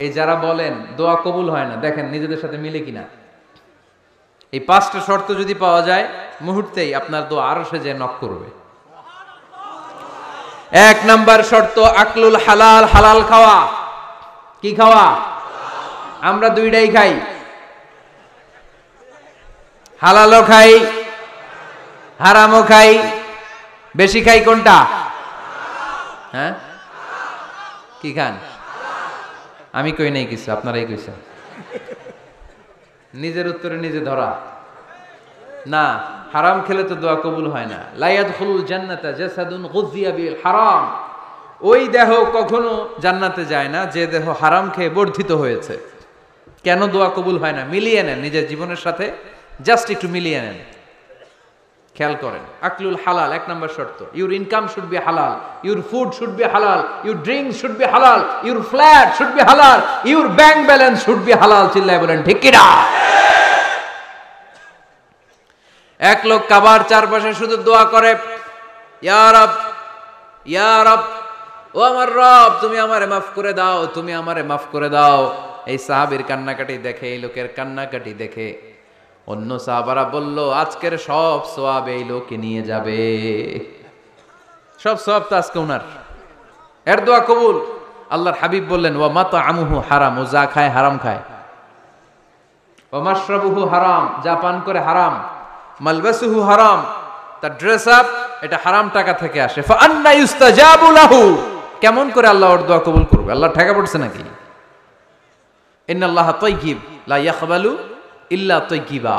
এই যারা বলেন দোয়া কবুল হয় না, দেখেন নিজেদের সাথে মিলে কিনা। এই পাঁচটা শর্ত যদি পাওয়া যায়, মুহূর্তেই আপনার দোয়া আরশে যে নক করবে। এক নাম্বার শর্ত আকলুল হালাল, হালাল খাওয়া। কি খাওয়া? আমরা দুইটাই খাই, হালালও খাই হারামও খাই। বেশি খাই কোনটা? হ্যাঁ, কি খান? আমি কই নাই কিছু, আপনারাই কইছেন। নিজের উত্তরে নিজে ধরা না। হারাম খেলে তো দোয়া কবুল হয় না। লা ইয়াদখুলুল জান্নাতা জাসাদুন গুযিয়া বিল হারাম। ওই দেহ কখনো জান্নাতে যায় না যে দেহ হারাম খেয়ে বর্ধিত হয়েছে। কেন দোয়া কবুল হয় না? মিলিয়ে নেন নিজের জীবনের সাথে, জাস্ট একটু মিলিয়ে নেন, খেয়াল করেন। আকলুল হালাল এক নাম্বার শর্ত। ইউর ইনকাম শুড বি হালাল, ইউর ফুড শুড বি হালাল, ইউর ড্রিঙ্ক শুড বি হালাল, ইউর ফ্ল্যাট শুড বি হালাল, your bank balance should be হালাল। চিল্লায় বলেন ঠিক কি না? এক লোক কাবার চারপাশে শুধু দোয়া করে, ইয়া রব, ইয়া রব, ও আমার রব, তুমি আমারে মাফ করে দাও, তুমি আমারে মাফ করে দাও। এই সাহাবীর কান্নাকাটি দেখে, এই লোকের কান্নাকাটি দেখে অন্য সাহাবারা বলল, আজকের সব সওয়াব এই লোকে নিয়ে যাবে। সব সওয়াব তো আজকে উনার। এর দোয়া কবুল। আল্লাহর হাবিব বললেন, ওয়া মাতআমুহু হারাম, ও যা খায় হারাম খায়। ওয়া মাশরাবুহু হারাম, যা পান করে হারাম। মালবাসুহু হারাম, তার ড্রেস আপ এটা হারাম টাকা থেকে আসে। ফা আন্না ইউস্তাজাবু লাহু, কেমন করে আল্লাহ ওর দোয়া কবুল করবে? আল্লাহ ঠেকা পড়ছে নাকি? ইন্নাল্লাহা তাইয়্যিব লা ইয়াকবালু ইল্লা তাইয়্যিবা।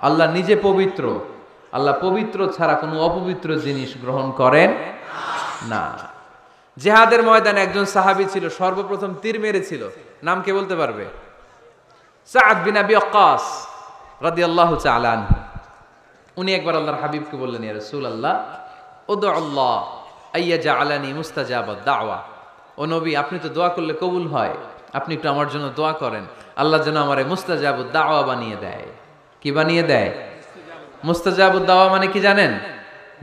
আল্লাহ নিজে পবিত্র, আল্লাহ পবিত্র ছাড়া কোনো অপবিত্র জিনিস গ্রহণ করেন না। জিহাদের ময়দানে একজন সাহাবী ছিল, সর্বপ্রথম তীর মেরেছিল। নাম কে বলতে পারবে? সাআদ বিন আবি ওয়াক্কাস রাদিয়াল্লাহু তাআলা আনহু। উনি একবার আল্লাহর হাবিবকে বললেন, ইয়া রাসূলুল্লাহ, উদউ আল্লাহ আইয়াজআলানি মুস্তাজাবাদ দাওয়া। ও নবী, আপনি তো দোয়া করলে কবুল হয়, আপনি একটু আমার জন্য দোয়া করেন, আল্লাহ যেন আমারে মুস্তাজাবুদ দাওয়া বানিয়ে দেয়। কি বানিয়ে দেয়? মুস্তাজাবুদ দাওয়া মানে কি জানেন?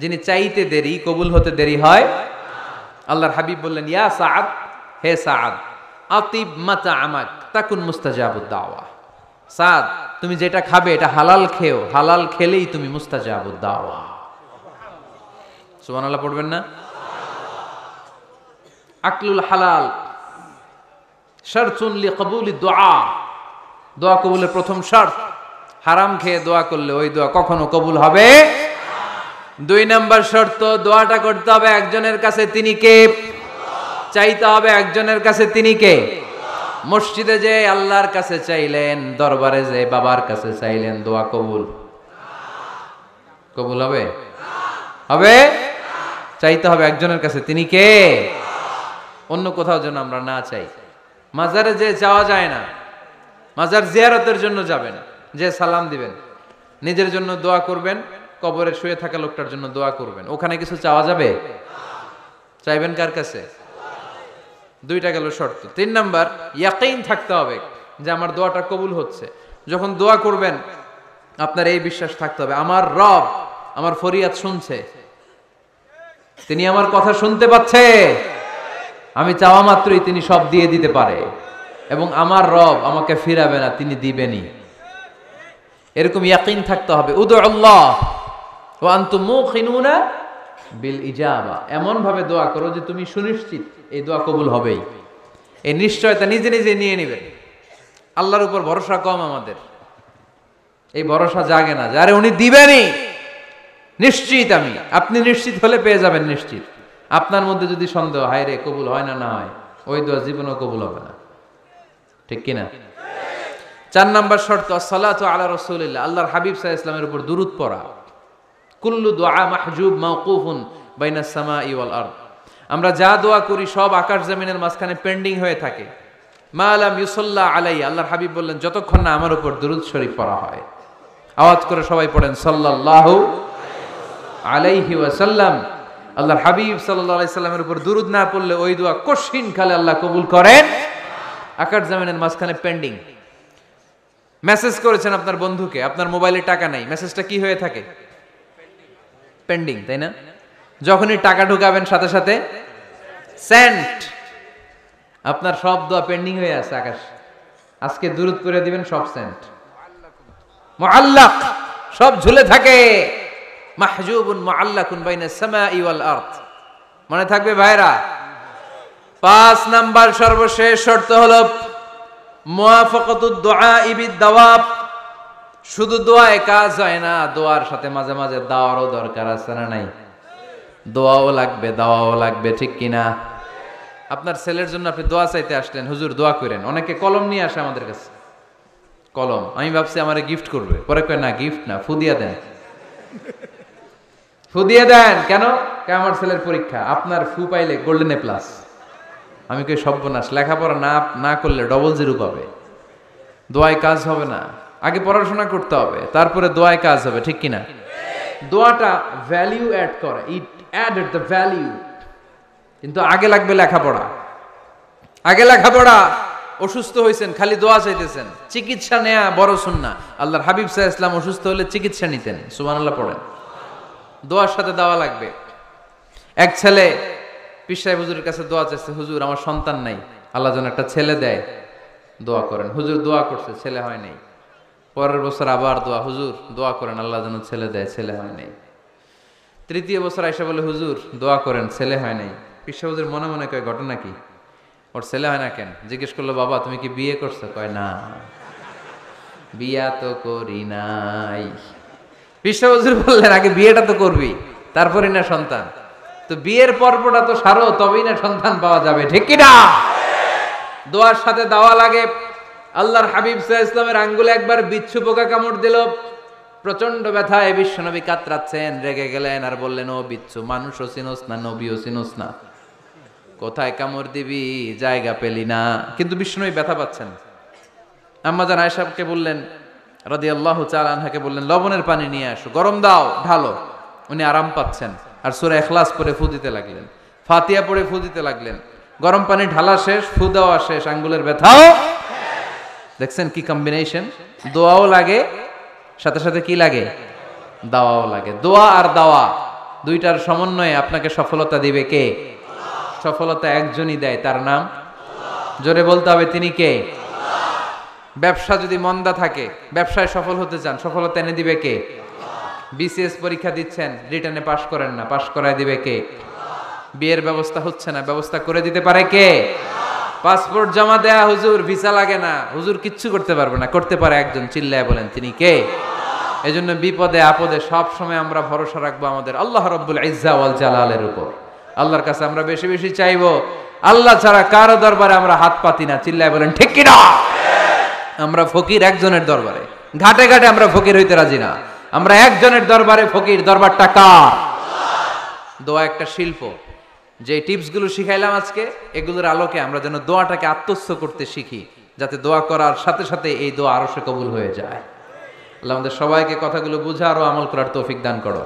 যিনি চাইতে দেরি, কবুল হতে দেরি হয়। আল্লাহর হাবিব বললেন, ইয়া সাআদ, হে সাআদ, আতিব মাতআমাক তাকুন মুস্তাজাবুদ দাওয়া। সাদ, তুমি যেটা খাবে এটা হালাল খেও, হালাল খেলেই তুমি মুস্তাজাবুদ দাওয়া। সুবহানাল্লাহ পড়বেন না? আকলুল হালাল শারতুন লিকবুলিদ দুআ, দোয়া কবুলের প্রথম শর্ত। হারাম খেয়ে দোয়া করলে ওই দোয়া কখনো কবুল হবে। দুই নাম্বার শর্ত, দোয়াটা করতে হবে একজনের কাছে, তিনি কে? চাইতে হবে একজনের কাছে, তিনি কে? মসজিদে যে আল্লাহর কাছে চাইলেন, দরবারে যে বাবার কাছে চাইলেন, দোয়া কবুল কবুল হবে? হবে? চাইতে হবে একজনের কাছে, তিনি কে? অন্য কোথাও যেন আমরা না চাই। মাজারে যে যাওয়া যায় না, মাজার জিয়ারতের জন্য যাবেন, যে সালাম দিবেন, নিজের জন্য দোয়া করবেন, কবরে শুয়ে থাকা লোকটার জন্য দোয়া করবেন। ওখানে কিছু চাওয়া যাবে? চাইবেন কার কাছে? দুইটা গেল শর্ত। তিন নাম্বার, ইয়াকিন থাকতে হবে যে আমার দোয়াটা কবুল হচ্ছে। যখন দোয়া করবেন আপনার এই বিশ্বাস থাকতে হবে, আমার রব আমার ফরিয়াদ শুনছে, তিনি আমার কথা শুনতে পাচ্ছে, আমি চাওয়া মাত্রই তিনি সব দিয়ে দিতে পারে, এবং আমার রব আমাকে ফিরাবে না, তিনি দিবেনই। এরকম ইয়াকিন থাকতে হবে। উদু আল্লাহ ওয়া আনতুম মুকিনুনা বিল ইজাবা, এমন ভাবে দোয়া করো যে তুমি সুনিশ্চিত এই দোয়া কবুল হবেই। এই নিশ্চয়তা নিজে নিজে নিয়ে নেবেন। আল্লাহর উপর ভরসা কম আমাদের, এই ভরসা জাগে না যারে উনি দিবেনই, নিশ্চিত আমি। আপনি নিশ্চিত হলে পেয়ে যাবেন নিশ্চিত। আপনার মধ্যে যদি সন্দেহ, হায় রে কবুল হয় না, না হয়, ওই দোয়া জীবনেও কবুল হবে না। ঠিক কিনা? চার নাম্বার শর্ত, আসসালাতু আলা রাসূলিল্লাহ, আল্লাহর হাবিব সাল্লাল্লাহু আলাইহি ওয়াসাল্লামের উপর দুরূদ পড়া। কুল্লু দুআ মাহজুব মাওকুফুন বাইনাস সামাই ওয়াল আরদ। আমরা যা দোয়া করি সব আকাশ জমিনের মাঝখানে পেন্ডিং হয়ে থাকে। মা লাম ইউসাল্লা আলাইহি, আল্লাহর হাবিব বললেন, যতক্ষণ না আমার উপর দুরূদ শরীফ পড়া হয়। আওয়াজ করে সবাই পড়েন, সাল্লাল্লাহু আলাইহি ওয়াসাল্লাম। আল্লাহর হাবিব সাল্লাল্লাহু আলাইহি সাল্লামের উপর দুরূদ না পড়লে ওই দোয়া কঠিন কালে আল্লাহ কবুল করেন। আকাশ জমিনের মাঝখানে পেন্ডিং। মেসেজ করেছেন আপনার বন্ধুকে, আপনার মোবাইলে টাকা নাই, মেসেজটা কি হয়ে থাকে? পেন্ডিং, তাই না? যখনই টাকা ঢুকাবেন সাথে সাথে সেন্ট। আপনার সব দোয়া পেন্ডিং হয়ে আছে আকাশ, আজকে দুরূদ করে দিবেন, সব সেন্ট মুআল্লাক, সব ঝুলে থাকে। মাহজুবুন মুআল্লাকুন বাইনাস সামাই ওয়াল আরদ। মনে থাকবে ভাইরা? 5 নাম্বার সর্বশেষ শর্ত হলো মুওয়াফাকাতুদ দুআই বিদ-দাওয়াব। শুধু দোয়ায় কাজ হয় না, দোয়ার সাথে মাঝে মাঝে দাওয়ারও দরকার আছে না নাই? দোয়াও লাগবে, দাওয়াও লাগবে, ঠিক কিনা? আপনার ছেলের জন্য আপনি দোয়া চাইতে আসলেন, হুজুর দোয়া করেন। অনেকে কলম নিয়ে আসে আমাদের কাছে, কলম। আমি ভাবছি আমারে গিফট করবে, পরে কয় না, গিফট না, ফুদিয়া দেন। ফুদিয়ে দেন কেন? আমার ছেলের পরীক্ষা, আপনার ফু পাইলে গোল্ডেন এ প্লাস। আমি কই সর্বনাশ, লেখাপড়া না করলে ডবল জিরো পাবে, দোয়ায় কাজ হবে না। আগে পড়াশোনা করতে হবে, তারপরে দোয়ায় কাজ হবে, ঠিক কিনা? দোয়াটা ভ্যালিউ অ্যাড করে, ইট অ্যাডেড দ্য ভ্যালিউ। কিন্তু আগে লাগবে লেখাপড়া, আগে লেখাপড়া। অসুস্থ হয়েছেন, খালি দোয়া চাইতেছেন। চিকিৎসা নেয়া বড় সুন্নাহ। আল্লাহর হাবিব সাল্লাল্লাহু আলাইহি ওয়াসাল্লাম অসুস্থ হলে চিকিৎসা নিতেন। সুবহানাল্লাহ পড়েন। দোয়ার সাথে দেওয়া লাগবে। এক ছেলে পীর সাহেব হুজুরের কাছে দোয়া চাইছে, হুজুর আমার সন্তান নাই, আল্লাহ যেন একটা ছেলে দেয়, দোয়া করেন। হুজুর দোয়া করছে, ছেলে হয় নাই। পরের বছর আবার দোয়া, হুজুর দোয়া করেন আল্লাহ যেন ছেলে দেয়, ছেলে হয় নাই। তৃতীয় বছর আইসা বলে, হুজুর দোয়া করেন, ছেলে হয় নাই। পীর সাহেব হুজুর মনে মনে কয়, ঘটনা কি? ওর ছেলে হয় না কেন? জিজ্ঞেস করলো, বাবা তুমি কি বিয়ে করছো? কয় না, বিয়া তো করি নাই। পীর সাহেব হুজুর বললেন, আগে বিয়েটা তো করবি, তারপরে না সন্তান। তো বিয়ের পর্বটা তো সারো, তবেই না সন্তান পাওয়া যাবে, ঠিক কিনা? দোয়ার সাথে দেওয়া লাগে। আল্লাহর হাবিব সাল্লাল্লাহু আলাইহি ওয়াসাল্লামের আঙ্গুলে একবার বিচ্ছু পোকা কামড় দিল, প্রচন্ড ব্যথায় বিশ্বনবী কাতরাচ্ছেন, রেগে গেলেন আর বললেন, ও বিচ্ছু, মানুষও চিনোস না, নবীও চিনোস না, কোথায় কামড় দিবি, জায়গা পেলি না। কিন্তু বিশ্বনবী ব্যথা পাচ্ছেন। আম্মা জান আয়েশাকে বললেন রাদিয়াল্লাহু তাআলা আনহাকে বললেন, লবণের পানি নিয়ে আসো, গরম দাও, ঢালো। উনি আরাম পাচ্ছেন আর সূরা ইখলাস পড়ে ফু দিতে লাগলেন, ফাতিহা পড়ে ফু দিতে লাগলেন। গরম পানি ঢালা শেষ, ফু দেওয়া শেষ, আঙ্গুলের ব্যথাও। দেখছেন কি কম্বিনেশন? দোয়াও লাগে, সাথে সাথে কি লাগে? দাওয়াও লাগে। দোয়া আর দাওয়া দুইটার সমন্বয়ে আপনাকে সফলতা দিবে কে? সফলতা একজনই দেয়, তার নাম জোরে বলতে হবে, তিনি কে? ব্যবসা যদি মন্দা থাকে, ব্যবসায় সফল হতে চান, সফলতা এনে দিবে কে? বিসিএস পরীক্ষা দিচ্ছেন, রিটেনে পাশ করেন না, পাশ করায় দিবে কে? বিয়ের ব্যবস্থা হচ্ছে না, ব্যবস্থা করে দিতে পারে কে? পাসপোর্ট জমা দেয়া, হুজুর ভিসা লাগে না, হুজুর কিচ্ছু করতে পারবে না, করতে পারে একজন, চিল্লায় বলেন তিনি কে? এজন্য বিপদে আপদে সব সময় আমরা ভরসা রাখবো আমাদের আল্লাহ রাব্বুল ইজ্জা ওয়াল জালালের উপর। আল্লাহর কাছে আমরা বেশি বেশি চাইবো। আল্লাহ ছাড়া কারো দরবারে আমরা হাত পাতি না, চিল্লায় বলেন ঠিক কি না? আমরা ফকির একজনের দরবারে, ঘাটে ঘাটে আমরা ফকির হইতে রাজি না, আমরা একজনের দরবারে ফকির। দরবারটা কার? দোয়া একটা শিল্প। যে টিপস গুলো শিখাইলাম আজকে, এগুলোর আলোকে আমরা যেন দোয়াটাকে আত্মস্থ করতে শিখি, যাতে দোয়া করার সাথে সাথে এই দোয়া আরো সে কবুল হয়ে যায়। আল্লাহ আমাদের সবাইকে কথাগুলো বুঝার ও আমল করার তৌফিক দান করো।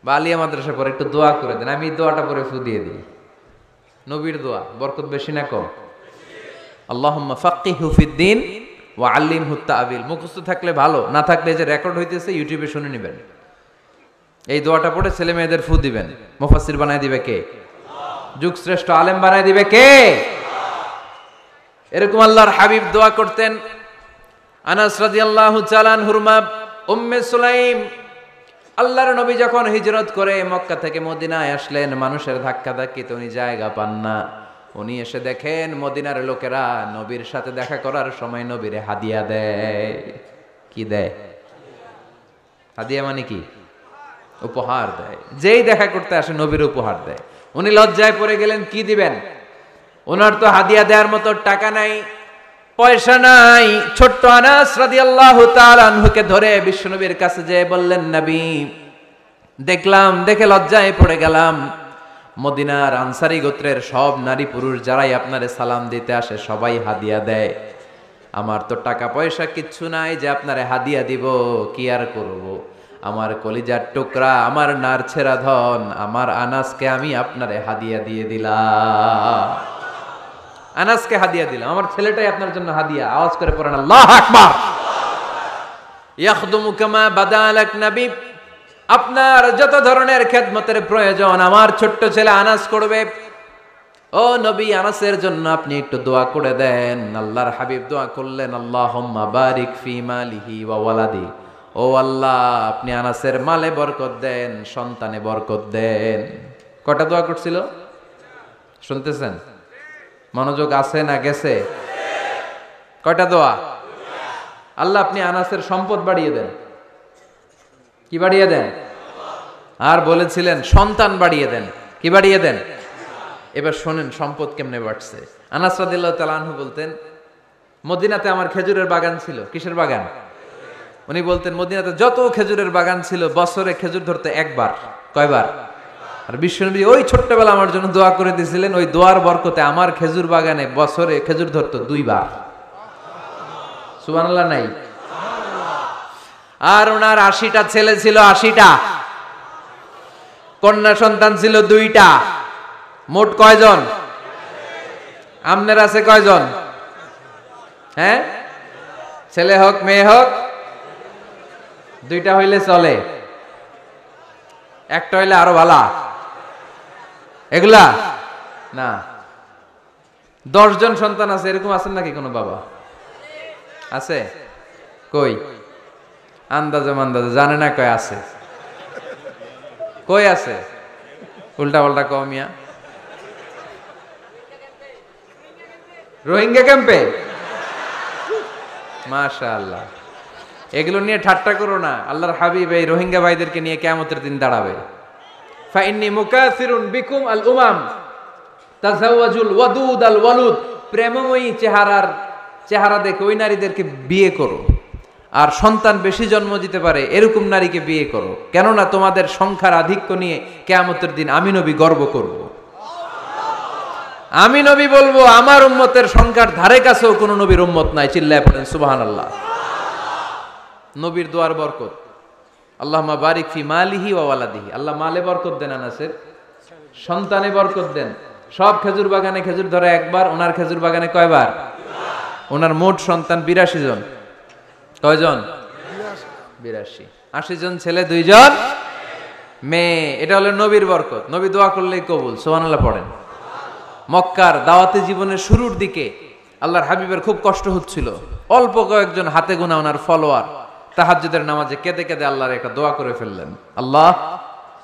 বা আলিয়া মাদ্রাসা পরে একটু দোয়া করে দেন, আমি দোয়াটা পরে ফু দিয়ে দিই। নবীর দোয়া বরকত বেশি না কম? আল্লাহুম্মা ফাক্কিহু ফিদ্দিন ওয়া আল্লিমহু তা'বিল। মুখস্থ থাকলে ভালো, না থাকলে যে রেকর্ড হইতেছে ইউটিউবে শুনে নেবেন। এই দোয়াটা পড়ে ছেলে মেয়েদের ফু দিবেন। মুফাসসির বানায় দিবে কে? যুগ শ্রেষ্ঠ আলেম বানায় দিবে কে? এরকম আল্লাহর হাবিব দোয়া করতেন। আনাস রাদিয়াল্লাহু তাআলা আনহুর মা উম্মে সুলাইম, আল্লাহর নবী যখন হিজরত করে মক্কা থেকে মদিনায় আসলেন, মানুষের ধাক্কা ধাক্কিতে উনি জায়গা পান না। উনি এসে দেখেন মদিনার লোকেরা নবীর সাথে দেখা করার সময় নবীরে হাদিয়া দেয়। কি দেয়? হাদিয়া মানে কি? উপহার দেয়। যেই দেখা করতে আসে নবীর উপহার দেয়। উনি লজ্জায় পড়ে গেলেন, কি দিবেন? ওনার তো হাদিয়া দেওয়ার মতো টাকা নাই, পয়সা নাই। ছোট্ট আনাস রাদিয়াল্লাহু তাআলা আনহুকে ধরে বিশ্বনবীর কাছে যেয়ে বললেন, নবী দেখলাম, দেখে লজ্জায় পড়ে গেলাম, মদিনার আনসারী গোত্রের সব নারী পুরুষ যারাই আপনারে সালাম দিতে আসে সবাই হাদিয়া দেয়। আমার তো টাকা পয়সা কিচ্ছু নাই যে আপনারে হাদিয়া দিব, কি আর করব। আমার কলিজার টুকরা, আমার নারছেরা ধন, আমার আনাসকে আমি আপনারে হাদিয়া দিয়ে দিলাম। আনাসকে হাদিয়া দিলাম, আমার ছেলেটাই আপনার জন্য হাদিয়া। আওয়াজ করে পড়েন আল্লাহু আকবার। ইয়াখদুমু কামা বাদালাক নবী, আপনার যত ধরনের খেদমতের প্রয়োজন আমার ছোট্ট ছেলে আনাস করবে। ও নবী, আনাসের জন্য আপনি একটু দোয়া করে দেন। আল্লাহর হাবিব দোয়া করলেন, আল্লাহুম্মা বারিক ফি মালিহি ওয়া ওয়ালাদি। ও আল্লাহ, আপনি আনাসের মালে বরকত দেন, সন্তানে বরকত দেন। কটা দোয়া করছিল শুনতেছেন? মনোযোগ আছে না গেছে? কয়টা দোয়া? আল্লাহ আপনি আনাসের সম্পদ বাড়িয়ে দেন। কি বাড়িয়ে দেন? আর বলেছিলেন সন্তান বাড়িয়ে দেন। কি বাড়িয়ে দেন? এবার শোনেন সম্পদ কেমনে বাড়ছে। আনাস রাদিয়াল্লাহু তাআলা আনহু বলতেন, মদিনাতে আমার খেজুরের বাগান ছিল। কিসের বাগান? উনি বলতেন মদিনাতে যত খেজুরের বাগান ছিল বছরে খেজুর ধরতে একবার। কয়বার? আর বিশ্বনবী ওই ছোট্টবেলা আমার জন্য দোয়া করে দিয়েছিলেন, ওই দোয়ার বরকতে আমার খেজুর বাগানে বছরে খেজুর ধরতো 2 বার। সুবহানাল্লাহ নাই? আর ওনার 80টা ছেলে ছিল, 80টা। কন্যা সন্তান ছিল 2টা। মোট কয়জন? আমনের আছে কয়জন? হ্যাঁ, ছেলে হোক মেয়ে হোক 2টা হইলে চলে, একটা হইলে আরো ভালো। এগুলা না, 10 জন সন্তান আছে এরকম আছেন নাকি কোনো বাবা? আছে? কই? আন্দাজে মান্দাজে জানে না কয় আছে। কই আছে? উল্টা পাল্টা কমিয়া রোহিঙ্গা ক্যাম্পে। মাশাআল্লাহ, এগুলো নিয়ে ঠাট্টা করো না। আল্লাহর হাবিব এই রোহিঙ্গা ভাইদেরকে নিয়ে কিয়ামতের দিন দাঁড়াবে। ফাইন্নী মুকাসিরুন বিকুম আল উমাম তাজাওয়াজুল ওয়াদুদ আল ওয়ালুদ। প্রেমময়ী চেহারা দেখে ওই নারীদেরকে বিয়ে করো, আর সন্তান বেশি জন্ম দিতে পারে এরকম নারীকে বিয়ে করো, কেননা তোমাদের সংখ্যার আধিক্য নিয়ে কিয়ামতের দিন আমি নবী গর্ব করব। আমি নবী বলবো আমার উম্মতের সংখ্যার ধারে কাছেও কোন নবীর উম্মত নাই। চিল্লায় পড়েন সুবহানাল্লাহ। নবীর দোয়ার বরকত। আল্লাহুম্মা বারিক ফি মালিহি ওয়া ওয়ালাদিহি। আল্লাহ মালে বরকত দেন, আনাসের সন্তানে বরকত দেন। সব খেজুর বাগানে খেজুর ধরে একবার, ওনার খেজুর বাগানে কয়বার? ওনার মোট সন্তান 82 জন। কয়জন? 82। 80 জন ছেলে, 2 জন মেয়ে। এটা হলো নবীর বরকত। নবী দোয়া করলেই কবুল। সুবহানাল্লাহ পড়েন। মক্কার দাওয়াতি জীবনের শুরুর দিকে আল্লাহর হাবিবের খুব কষ্ট হচ্ছিল। অল্প কয়েকজন হাতে গোনা ওনার ফলোয়ার তাহাজ্জুদের নামাজে কেঁদে কেঁদে আল্লাহর একটা দোয়া করে ফেললেন।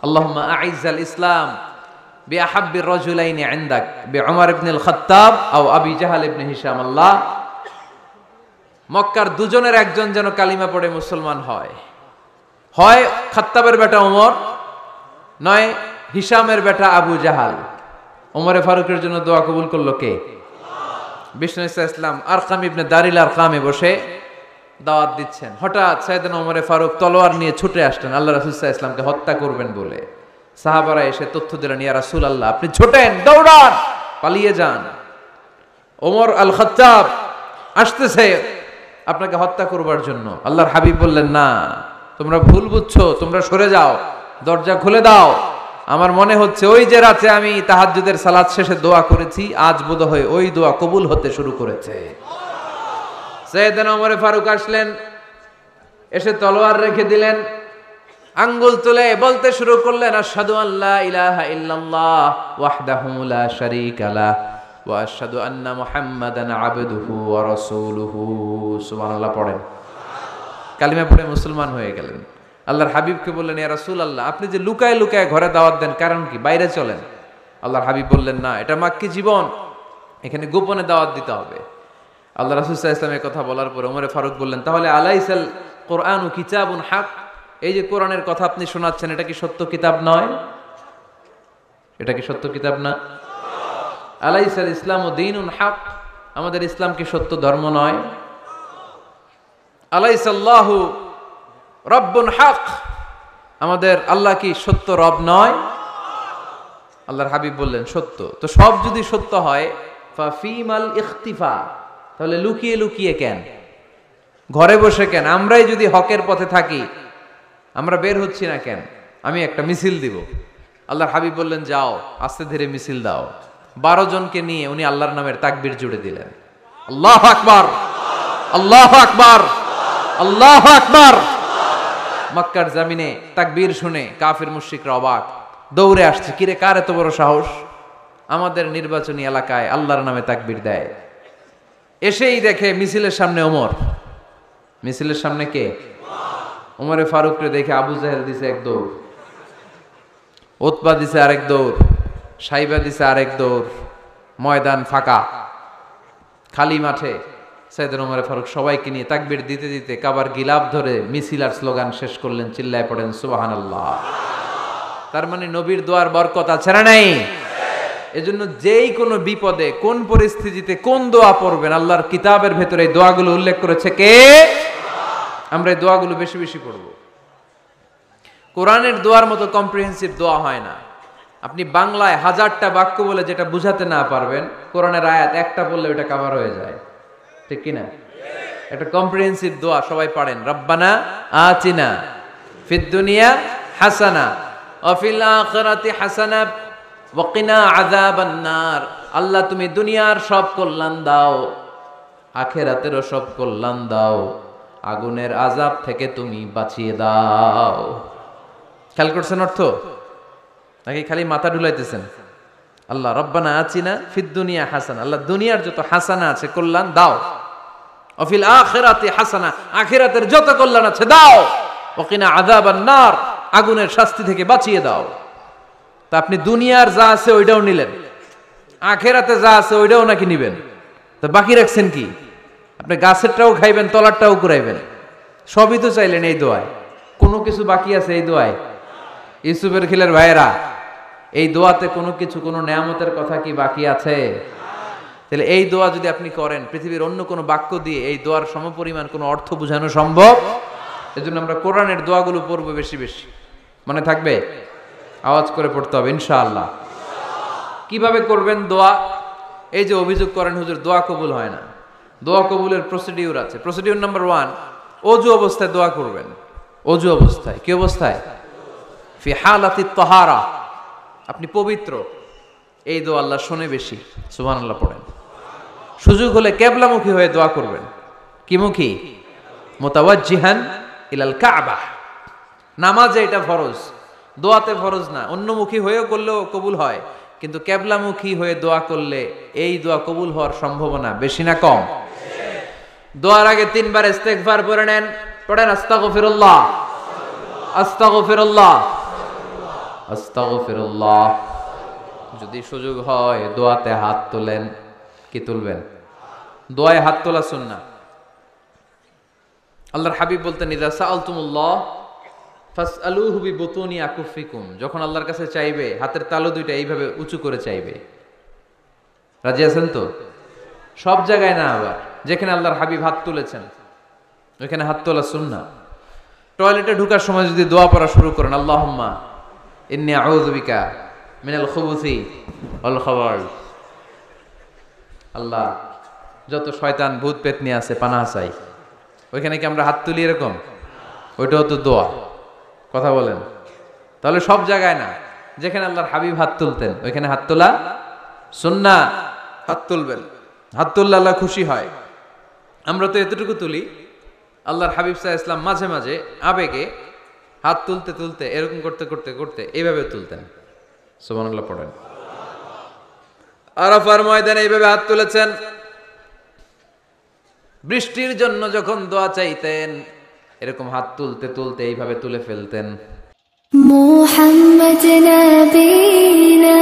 আল্লাহুম্মা আইজ্জাল ইসলাম বিআহাব্বির রাজুলাইনি ইনদাক বিউমর ইবনে আল খাত্তাব আও আবি জাহাল ইবনে হিশাম। আল্লাহ, মক্কার দুজনের একজন যেন কালিমা পড়ে মুসলমান হয়। হয় খাত্তাবের বেটা ওমর, নয় হিশামের বেটা আবু জাহাল। ওমরে ফারুকের জন্য দোয়া কবুল করলো কে? বিষ্ণু ইসলাম আরকাম ইবনে দারিল আরকামে বসে দাওয়াত দিচ্ছেন। হঠাৎ সাইয়েদনা ওমরে ফারুক তলোয়ার নিয়ে ছুটে আসলেন আল্লাহ রাসূল সাল্লাল্লাহু আলাইহি ওয়াসাল্লামকে হত্যা করবেন বলে। সাহাবারা এসে তথ্য দিলেন, ইয়া রাসূলুল্লাহ আপনি ছোটেন, দৌড়ান, পালিয়ে যান। ওমর আল খাত্তাব আসতেছে আপনাকে হত্যা করবার জন্য। আল্লাহর হাবিব বললেন, না, তোমরা ভুল বুঝছো, তোমরা সরে যাও, দরজা খুলে দাও। আমার মনে হচ্ছে ওই যে রাতে আমি তাহাজ্জুদের সালাত শেষে দোয়া করেছি, আজ বোধহয় ওই দোয়া কবুল হতে শুরু করেছে। সাইয়েদনা ওমর ফারুক আসলেন, এসে তলোয়ার রেখে দিলেন, আঙ্গুল তুলে বলতে শুরু করলেন, আশহাদু আল্লা ইলাহা ইল্লাল্লাহ ওয়াহদাহু লা শারীকা লাহ ওয়া আশহাদু আন্না মুহাম্মাদান আবদুহু ওয়া রাসূলুহু। সুবহানাল্লাহ পড়েন। কালিমা পড়ে মুসলমান হয়ে গেলেন। আল্লাহর হাবিবকে বললেন, ইয়া রাসূলুল্লাহ আপনি যে লুকায় লুকায় ঘরে দাওয়াত দেন, কারণ কি? বাইরে চলেন। আল্লাহর হাবিব বললেন, না, এটা মাক্কি জীবন, এখানে গোপনে দাওয়াত দিতে হবে। আল্লাহ রাসূল সাল্লাল্লাহু আলাইহি ওয়াসাল্লামের কথা বলার পর ওমর ফারুক বললেন, তাহলে আলাইসাল কোরআনু কিতাবুন হক, এই যে কোরআনের কথা আপনি শোনাচ্ছেন এটা কি সত্য কিতাব নয়? এটা কি সত্য কিতাব না? আলাইসাল ইসলামু দীনুন হক, আমাদের ইসলাম কি সত্য ধর্ম নয়? আলাইসাল্লাহু রব্বুন হক, আমাদের আল্লাহ কি সত্য রব নয়? আল্লাহর হাবিব বললেন, সত্য। তো সব যদি সত্য হয়, ফাফিমাল ইখতিফা, তাহলে লুকিয়ে লুকিয়ে কেন, ঘরে বসে কেন? আমরাই যদি হকের পথে থাকি, আমরা বের হচ্ছি না কেন? আমি একটা মিছিল দিব। আল্লাহর হাবিব বললেন, যাও, আস্তে ধীরে মিছিল দাও। 12 জনকে নিয়ে উনি আল্লাহর নামের তাকবীর জুড়ে দিলেন। আল্লাহু আকবার, আল্লাহু আকবার, আল্লাহু আকবার। মক্কার জমিনে তাকবীর শুনে কাফির মুশরিকরা অবাক, দৌড়ে আসছে, কিরে কার এত বড় সাহস? আমাদের নির্বাচনী এলাকায় আল্লাহর নামে তাকবীর দেয়। এসেই দেখে মিছিলের সামনে ওমর। মিছিলের সামনে কে? ওমরে ফারুককে দেখে আবু জাহেল দিছে এক দৌড়, উতবা দিছে আরেক দৌড়, সাইবা দিছে আরেক দৌড়। ময়দান ফাঁকা, খালি মাঠে সাইয়েদনা ওমরে ফারুক সবাইকে নিয়ে তাকবীর দিতে দিতে কাবার গিলাফ ধরে মিছিল আর স্লোগান শেষ করলেন। চিল্লায় পড়েন সুবহানাল্লাহ। তার মানে নবীর দোয়ার বরকত আছে না নাই? এজন্য যেই কোনো বিপদে কোন পরিস্থিতিতে কোন দোয়া পড়বেন, আল্লাহর কিতাবের ভেতরে এই দোয়াগুলো উল্লেখ করেছে কে? আমরা এই দোয়াগুলো বেশি বেশি পড়ব। কোরআনের দোয়ার মতো কম্প্রিহেন্সিভ দোয়া হয় না। আপনি বাংলায় 1000টা বাক্য বলে যেটা বুঝাতে না পারবেন, কোরআনের আয়াত একটা বললে ওটা কভার হয়ে যায়, ঠিক কি না? একটা কম্প্রিহেন্সিভ দোয়া সবাই পড়েন। রব্বানা আতিনা ফিদ দুনিয়া হাসানা ওয়া ফিল আখিরাতি হাসানা ওয়া কিনা আযাবান নার। আল্লাহ তুমি দুনিয়ার সব কল্যাণ দাও, আখিরাতেরও সব কল্যাণ দাও, আগুনের আযাব থেকে তুমি বাঁচিয়ে দাও। খেয়াল করছেন অর্থ নাকি খালি মাথা ঢুলাইতেছেন? আল্লাহ রব্বানা আতিনা ফিদ দুনিয়া হাসানা, আল্লাহ দুনিয়ার যত হাসানা আছে কল্যাণ দাও, ওয়া ফিল আখিরাতি হাসানা, আখিরাতের যত কল্যাণ আছে দাও, ওয়া কিনা আযাবান নার, আগুনের শাস্তি থেকে বাঁচিয়ে দাও। তা আপনি দুনিয়ার যা আছে ওইটাও নিলেন, আখিরাতে যা আছে ওইটাও নাকি নিবেন, তো বাকি রাখছেন কি? আপনি গাছেরটাও খাইবেন, তলারটাও কুড়াইবেন, সবই তো চাইলেন এই দোয়ায়। কোনো কিছু বাকি আছে এই দোয়ায়? ইউসুফের খিলের ভাইয়েরা, এই দোয়াতে কোনো কিছু, কোনো নেয়ামতের কথা কি বাকি আছে? তাহলে এই দোয়া যদি আপনি করেন, পৃথিবীর অন্য কোনো বাক্য দিয়ে এই দোয়ার সমপরিমাণ কোনো অর্থ বোঝানো সম্ভব? এজন্য আমরা কোরআনের দোয়াগুলো পড়বো বেশি বেশি। মনে থাকবে? আওয়াজ করে পড়তে হবে ইনশাআল্লাহ। কিভাবে করবেন দোয়া? এই যে অভিযোগ করেন হুজুর দোয়া কবুল হয় না, দোয়া কবুলের প্রসিডিউর আছে। প্রসিডিউর নাম্বার 1, অজু অবস্থায় দোয়া করবেন। অজু অবস্থায়, কি অবস্থায়? ফি হালাতি তাহারা, আপনি পবিত্র, এই দোয়া আল্লাহ শোনে বেশি। সুবহানাল্লাহ পড়েন। সুযোগ হলে কিবলামুখী হয়ে দোয়া করবেন। কি মুখী? মুতাওয়াজ্জিহান ইলাল কাবা। নামাজে এটা ফরজ, দোয়াতে ফরজ না। অন্যমুখী হয়েও করলেও কবুল হয়, কিন্তু কিবলামুখী হয়ে দোয়া করলে এই দোয়া কবুল হওয়ার সম্ভাবনা বেশি না কম? দোয়ার আগে 3 বার ইস্তেগফার পড়ে নেন। পড়েন আস্তাগফিরুল্লাহ, আস্তাগফিরুল্লাহ, আস্তাগফিরুল্লাহ। যদি সুযোগ হয় দোয়াতে হাত তোলেন। কি তুলবেন? দোয়ায় হাত তোলা সুন্নাহ। আল্লাহর হাবিব বলতেন, ইযা সাআলতুমুল্লাহ ফাসআলুহু বিবুতুনি আকুফিকুম। যখন আল্লাহর কাছে চাইবে, হাতের তালু দুইটা এইভাবে উঁচু করে চাইবে। রাজি আছেন তো? সব জায়গায় না, আবার যেখানে আল্লাহর হাবিব হাত তুলেছেন ওইখানে হাত তোলা সুন্নাহ। টয়লেটে ঢোকার সময় যদি দোয়া পড়া শুরু করেন, আল্লাহুম্মা ইন্নী আউযু বিকা মিনাল খুবুসি ওয়াল খাবাইস, আল্লাহ যত শয়তান ভূত পেতনি আছে পানাহ চাই। ওইখানে কি আমরা হাত তুলি এরকম? ওইটাও তো দোয়া। কথা বলেন। তাহলে সব জায়গায় না, যেখানে আল্লাহর হাবিব হাত তুলতেন ওইখানে হাত তোলা সুন্নাহ। হাত তুলবেন, হাত তুললে আল্লাহ খুশি হয়। আমরা তো এতটুকু তুলি, আল্লাহর হাবিব সাল্লাল্লাহু আলাইহি ওয়াসাল্লাম মাঝে মাঝে আবেগে হাত তুলতে তুলতে এরকম করতে করতে করতে এইভাবে তুলতেন। সুবহানাল্লাহ পড়েন। আরাফার ময়দানে এইভাবে হাত তুলেছেন। বৃষ্টির জন্য যখন দোয়া চাইতেন এরকম হাত তুলতে তুলতে এইভাবে তুলে ফেলতেন। মুহাম্মদ নবীনা